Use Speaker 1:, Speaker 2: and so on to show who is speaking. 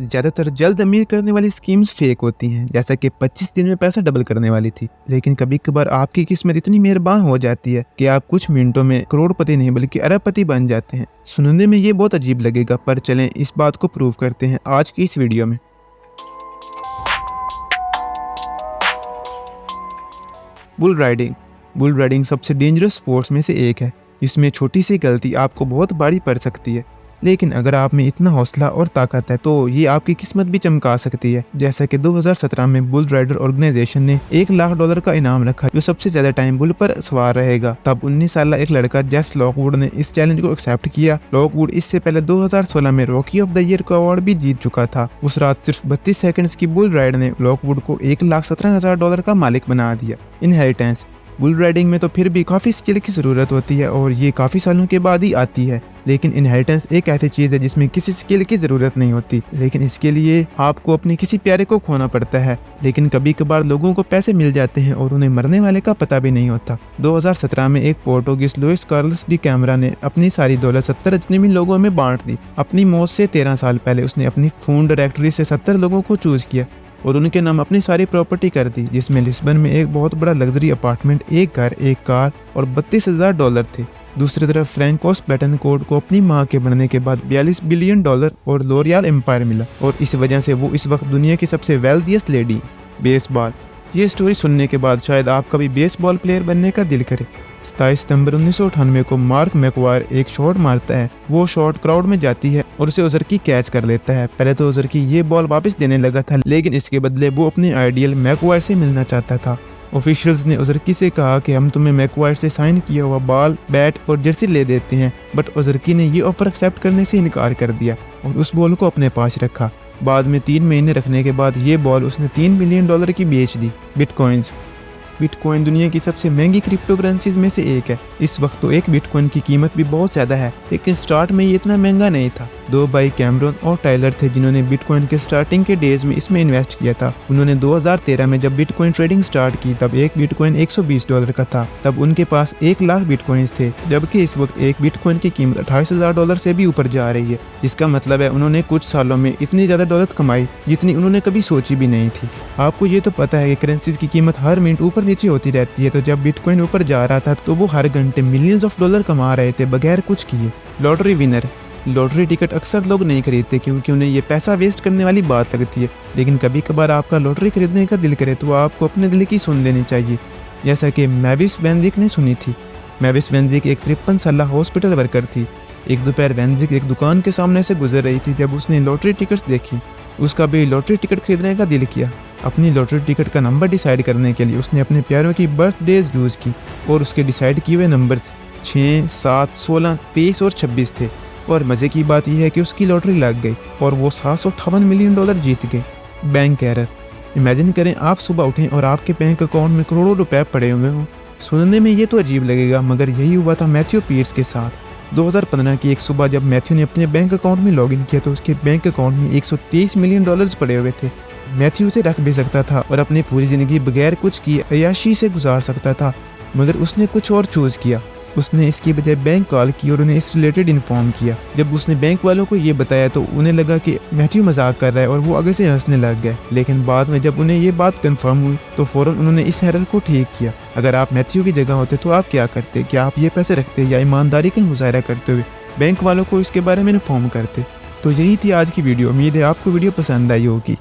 Speaker 1: ज़्यादातर जल्द अमीर करने वाली स्कीम्स फेक होती हैं, जैसा कि 25 दिन में पैसा डबल करने वाली थी। लेकिन कभी कभार आपकी किस्मत इतनी मेहरबान हो जाती है कि आप कुछ मिनटों में करोड़पति नहीं बल्कि अरबपति बन जाते हैं। सुनने में ये बहुत अजीब लगेगा, पर चलें इस बात को प्रूव करते हैं आज की इस वीडियो में। बुल राइडिंग सबसे डेंजरस स्पोर्ट्स में से एक है, जिसमें छोटी सी गलती आपको बहुत भारी पड़ सकती है। लेकिन अगर आप में इतना हौसला और ताकत है तो ये आपकी किस्मत भी चमका सकती है। जैसा कि 2017 में बुल राइडर ऑर्गेनाइजेशन ने $1 लाख का इनाम रखा, जो सबसे ज्यादा टाइम बुल पर सवार रहेगा। तब 19 साल एक लड़का जेस लॉकवुड ने इस चैलेंज को एक्सेप्ट किया। लॉकवुड इससे पहले 2016 में रॉकी ऑफ द ईयर का अवार्ड भी जीत चुका था। उस रात सिर्फ 32 सेकंड्स की बुल राइड ने लॉकवुड को $1,17,000 का मालिक बना दिया। इनहेरिटेंस बुल राइडिंग में तो फिर भी काफ़ी स्किल की ज़रूरत होती है और ये काफ़ी सालों के बाद ही आती है। लेकिन इनहेरिटेंस एक ऐसी चीज़ है जिसमें किसी स्किल की ज़रूरत नहीं होती, लेकिन इसके लिए आपको अपने किसी प्यारे को खोना पड़ता है। लेकिन कभी कभार लोगों को पैसे मिल जाते हैं और उन्हें मरने वाले का पता भी नहीं होता। 2017 में एक Portuguese Luis Carlos de Camara ने अपनी सारी दौलत 70 अजनबी लोगों में बांट दी। अपनी मौत से 13 साल पहले उसने अपनी फोन डायरेक्टरी से 70 लोगों को चूज किया और उनके नाम अपनी सारी प्रॉपर्टी कर दी, जिसमें लिस्बन में एक बहुत बड़ा लग्जरी अपार्टमेंट, एक घर, एक कार और $32,000 थे। दूसरी तरफ फ्रैंकोस बेटनकोर्ट को अपनी मां के बनने के बाद $42 बिलियन और लॉरियल एम्पायर मिला और इस वजह से वो इस वक्त दुनिया की सबसे वेल्थिएस्ट लेडी। बेसबॉल, ये स्टोरी सुनने के बाद शायद आपका भी बेसबॉल प्लेयर बनने का दिल करे। 27 सितंबर 1998 को मार्क मैकवायर एक शॉट मारता है। वो शॉट क्राउड में जाती है और उसे ओजर्की कैच कर लेता है। पहले तो ओजर्की ये बॉल वापस देने लगा था, लेकिन इसके बदले वो अपने आइडियल मैकवायर से मिलना चाहता था। ऑफिशियल्स ने ओजर्की से कहा कि हम तुम्हें मैकवायर से साइन किया हुआ बॉल, बैट और जर्सी ले देते हैं, बट ओजर्की ने ये ऑफर एक्सेप्ट करने से इनकार कर दिया और उस बॉल को अपने पास रखा। बाद में 3 महीने रखने के बाद ये बॉल उसने $3 बिलियन की बेच दी। बिटकॉइन दुनिया की सबसे महंगी क्रिप्टो करेंसीज में से एक है। इस वक्त तो एक बिटकॉइन की कीमत भी बहुत ज़्यादा है, लेकिन स्टार्ट में ये इतना महंगा नहीं था। 2 भाई कैमरॉन और टाइलर थे जिन्होंने बिटकॉइन के स्टार्टिंग के डेज में इसमें इन्वेस्ट किया था। उन्होंने 2013 में जब बिटकॉइन ट्रेडिंग स्टार्ट की तब एक बिटकॉइन $120 का था। तब उनके पास 1 लाख बिटकॉइंस थे, जबकि इस वक्त एक बिटकॉइन की कीमत $28,000 से भी ऊपर जा रही है। इसका मतलब है उन्होंने कुछ सालों में इतनी ज़्यादा दौलत कमाई जितनी उन्होंने कभी सोची भी नहीं थी। आपको ये तो पता है कि करेंसीज की कीमत हर मिनट ऊपर नीचे होती रहती है, तो जब बिटकॉइन ऊपर जा रहा था तो वो हर घंटे मिलियंस ऑफ डॉलर कमा रहे थे बगैर कुछ किए। लॉटरी विनर, लॉटरी टिकट अक्सर लोग नहीं खरीदते क्योंकि उन्हें ये पैसा वेस्ट करने वाली बात लगती है। लेकिन कभी कभार आपका लॉटरी खरीदने का दिल करे तो आपको अपने दिल की सुन लेनी चाहिए, जैसा कि मैविस वैनजिक ने सुनी थी। मैविस वैनजिक एक 53 साल हॉस्पिटल वर्कर थी। एक दोपहर वैनजिक एक दुकान के सामने से गुजर रही थी जब उसने लॉटरी टिकट्स देखी। उसका भी लॉटरी टिकट खरीदने का दिल किया। अपनी लॉटरी टिकट का नंबर डिसाइड करने के लिए उसने अपने प्यारों की बर्थडेज यूज़ की और उसके डिसाइड किए हुए नंबर्स 6, 7, 16, 23 और 26 थे। और मज़े की बात यह है कि उसकी लॉटरी लग गई और वो $758 मिलियन जीत गए। बैंक एरर, इमेजिन करें आप सुबह उठें और आपके बैंक अकाउंट में करोड़ों रुपए पड़े हुए हों। सुनने में ये तो अजीब लगेगा, मगर यही हुआ था मैथ्यू पीर्स के साथ। 2015 की एक सुबह जब मैथ्यू ने अपने बैंक अकाउंट में लॉगिन किया तो उसके बैंक अकाउंट में $123 मिलियन पड़े हुए थे। मैथ्यू उसे रख भी सकता था और अपनी पूरी ज़िंदगी बगैर कुछ किए अय्याशी से गुजार सकता था, मगर उसने कुछ और चूज़ किया। उसने इसकी बजाय बैंक कॉल की और उन्हें इस रिलेटेड इन्फॉर्म किया। जब उसने बैंक वालों को ये बताया तो उन्हें लगा कि मैथ्यू मजाक कर रहा है और वो आगे से हंसने लग गए। लेकिन बाद में जब उन्हें ये बात कंफर्म हुई तो फ़ौरन उन्होंने इस एरर को ठीक किया। अगर आप मैथ्यू की जगह होते तो आप क्या करते? क्या आप ये पैसे रखते या ईमानदारी का मुजाहरा करते हुए बैंक वालों को इसके बारे में इन्फॉर्म करते? तो यही थी आज की वीडियो। उम्मीद है आपको वीडियो पसंद आई होगी।